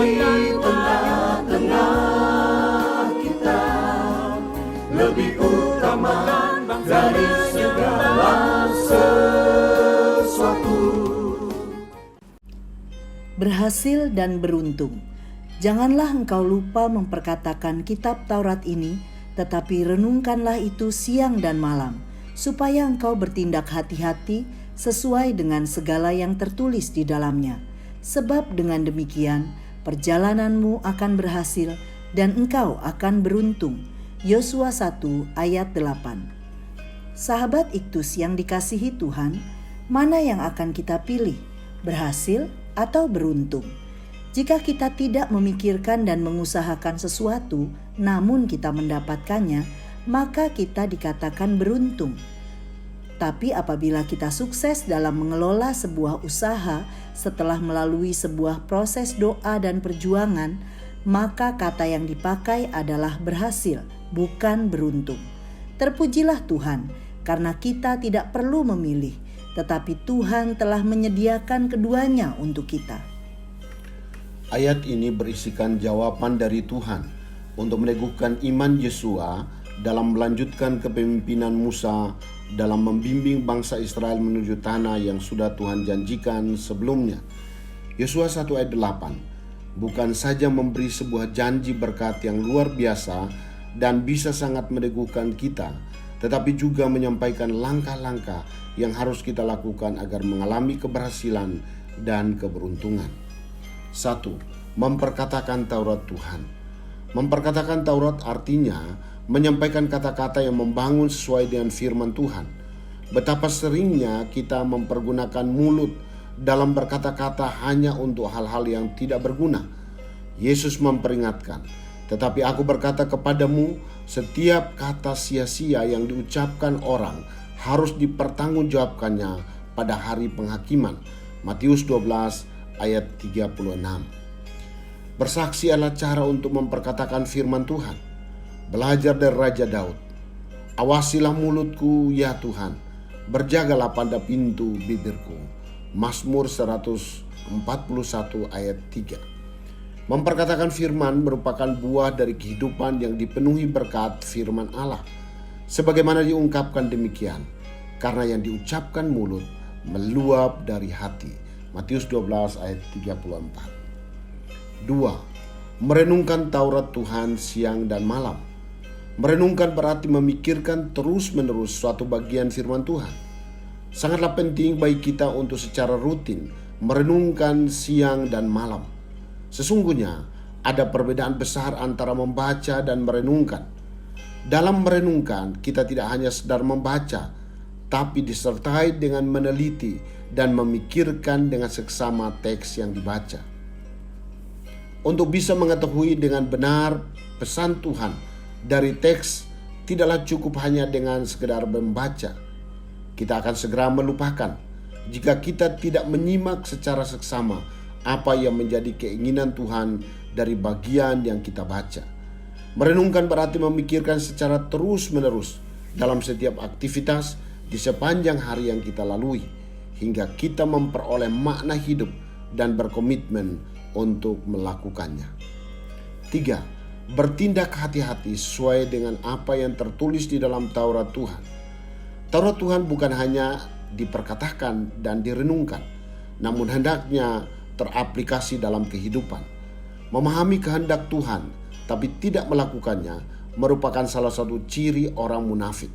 di tengah-tengah kita, lebih utama dari segala sesuatu. Berhasil dan beruntung. Janganlah engkau lupa memperkatakan kitab Taurat ini, tetapi renungkanlah itu siang dan malam, supaya engkau bertindak hati-hati sesuai dengan segala yang tertulis di dalamnya. Sebab dengan demikian, perjalananmu akan berhasil dan engkau akan beruntung. Yosua 1 ayat 8. Sahabat Iktus yang dikasihi Tuhan, mana yang akan kita pilih? Berhasil atau beruntung? Jika kita tidak memikirkan dan mengusahakan sesuatu, namun kita mendapatkannya, maka kita dikatakan beruntung. Tapi apabila kita sukses dalam mengelola sebuah usaha setelah melalui sebuah proses doa dan perjuangan, maka kata yang dipakai adalah berhasil, bukan beruntung. Terpujilah Tuhan, karena kita tidak perlu memilih, tetapi Tuhan telah menyediakan keduanya untuk kita. Ayat ini berisikan jawaban dari Tuhan untuk meneguhkan iman Yosua dalam melanjutkan kepemimpinan Musa dalam membimbing bangsa Israel menuju tanah yang sudah Tuhan janjikan sebelumnya. Yosua 1 ayat 8 bukan saja memberi sebuah janji berkat yang luar biasa dan bisa sangat meneguhkan kita, tetapi juga menyampaikan langkah-langkah yang harus kita lakukan agar mengalami keberhasilan dan keberuntungan. 1. Memperkatakan Taurat Tuhan. Memperkatakan Taurat artinya menyampaikan kata-kata yang membangun sesuai dengan firman Tuhan. Betapa seringnya kita mempergunakan mulut dalam berkata-kata hanya untuk hal-hal yang tidak berguna. Yesus memperingatkan, tetapi aku berkata kepadamu, setiap kata sia-sia yang diucapkan orang harus dipertanggungjawabkannya pada hari penghakiman. Matius 12 ayat 36. Bersaksi adalah cara untuk memperkatakan firman Tuhan. Belajar dari Raja Daud. Awasilah mulutku ya Tuhan, berjagalah pada pintu bibirku. Mazmur 141 ayat 3. Memperkatakan firman merupakan buah dari kehidupan yang dipenuhi berkat firman Allah. Sebagaimana diungkapkan demikian, karena yang diucapkan mulut meluap dari hati. Matius 12 ayat 34. 2. Merenungkan Taurat Tuhan siang dan malam. Merenungkan berarti memikirkan terus-menerus suatu bagian firman Tuhan. Sangatlah penting bagi kita untuk secara rutin merenungkan siang dan malam. Sesungguhnya ada perbedaan besar antara membaca dan merenungkan. Dalam merenungkan, kita tidak hanya sedar membaca, tapi disertai dengan meneliti dan memikirkan dengan seksama teks yang dibaca. Untuk bisa mengetahui dengan benar pesan Tuhan dari teks, tidaklah cukup hanya dengan sekedar membaca. Kita akan segera melupakan jika kita tidak menyimak secara seksama apa yang menjadi keinginan Tuhan dari bagian yang kita baca. Merenungkan berarti memikirkan secara terus-menerus dalam setiap aktivitas di sepanjang hari yang kita lalui, hingga kita memperoleh makna hidup dan berkomitmen untuk melakukannya. 3. Bertindak hati-hati sesuai dengan apa yang tertulis di dalam Taurat Tuhan. Taurat Tuhan bukan hanya diperkatakan dan direnungkan, namun hendaknya teraplikasi dalam kehidupan. Memahami kehendak Tuhan tapi tidak melakukannya merupakan salah satu ciri orang munafik.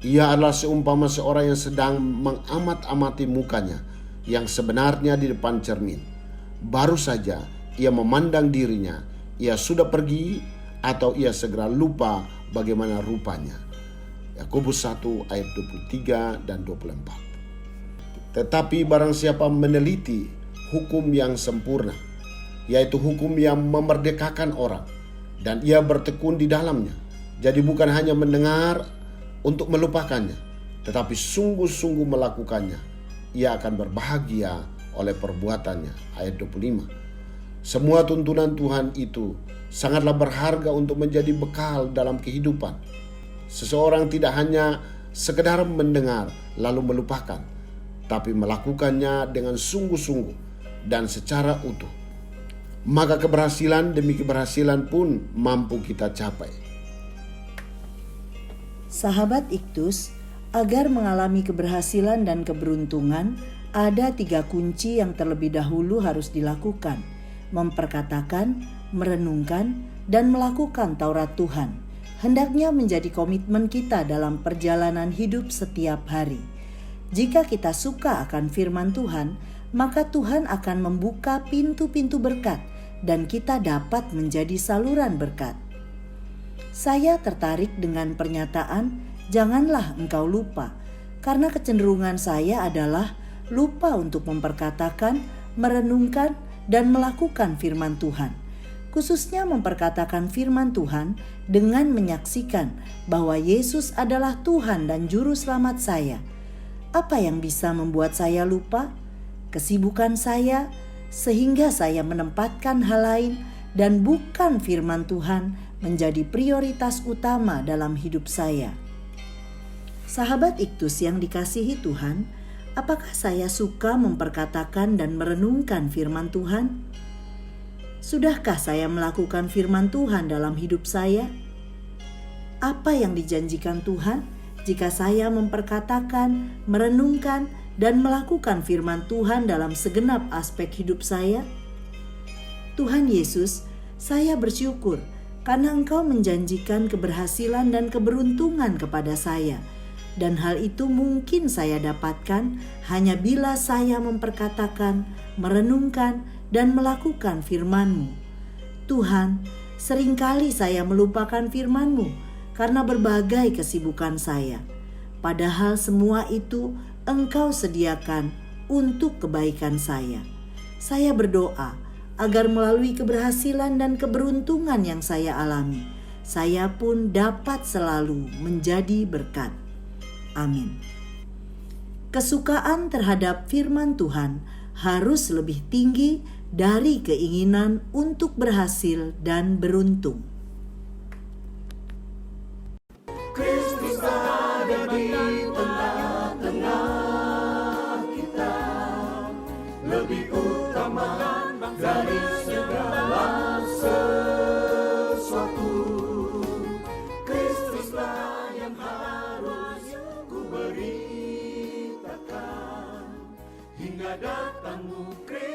Ia adalah seumpama seorang yang sedang mengamat-amati mukanya yang sebenarnya di depan cermin. Baru saja ia memandang dirinya, ia sudah pergi atau ia segera lupa bagaimana rupanya. Yakobus 1 ayat 23 dan 24. Tetapi barang siapa meneliti hukum yang sempurna, yaitu hukum yang memerdekakan orang, dan ia bertekun di dalamnya, jadi bukan hanya mendengar untuk melupakannya, tetapi sungguh-sungguh melakukannya, ia akan berbahagia oleh perbuatannya. Ayat 25. Semua tuntunan Tuhan itu sangatlah berharga untuk menjadi bekal dalam kehidupan. Seseorang tidak hanya sekedar mendengar lalu melupakan, tapi melakukannya dengan sungguh-sungguh dan secara utuh. maka keberhasilan demi keberhasilan pun mampu kita capai. Sahabat Iktus, agar mengalami keberhasilan dan keberuntungan, ada 3 kunci yang terlebih dahulu harus dilakukan: memperkatakan, merenungkan, dan melakukan Taurat Tuhan. Hendaknya menjadi komitmen kita dalam perjalanan hidup setiap hari. Jika kita suka akan firman Tuhan, maka Tuhan akan membuka pintu-pintu berkat dan kita dapat menjadi saluran berkat. Saya tertarik dengan pernyataan, "Janganlah engkau lupa," karena kecenderungan saya adalah lupa untuk memperkatakan, merenungkan, dan melakukan firman Tuhan. Khususnya memperkatakan firman Tuhan dengan menyaksikan bahwa Yesus adalah Tuhan dan Juru Selamat saya. Apa yang bisa membuat saya lupa? Kesibukan saya, sehingga saya menempatkan hal lain dan bukan firman Tuhan menjadi prioritas utama dalam hidup saya. Sahabat Iktus yang dikasihi Tuhan, apakah saya suka memperkatakan dan merenungkan firman Tuhan? Sudahkah saya melakukan firman Tuhan dalam hidup saya? Apa yang dijanjikan Tuhan jika saya memperkatakan, merenungkan, dan melakukan firman Tuhan dalam segenap aspek hidup saya? Tuhan Yesus, saya bersyukur karena Engkau menjanjikan keberhasilan dan keberuntungan kepada saya. Dan hal itu mungkin saya dapatkan hanya bila saya memperkatakan, merenungkan, dan melakukan firman-Mu. Tuhan, seringkali saya melupakan firman-Mu karena berbagai kesibukan saya. Padahal semua itu Engkau sediakan untuk kebaikan saya. Saya berdoa agar melalui keberhasilan dan keberuntungan yang saya alami, saya pun dapat selalu menjadi berkat. Amin. Kesukaan terhadap firman Tuhan harus lebih tinggi dari keinginan untuk berhasil dan beruntung. Kristus ada di tengah-tengah kita, lebih utama dari segala sesuatu. Kristuslah yang harus ku beritakan hingga datangmu Kristus.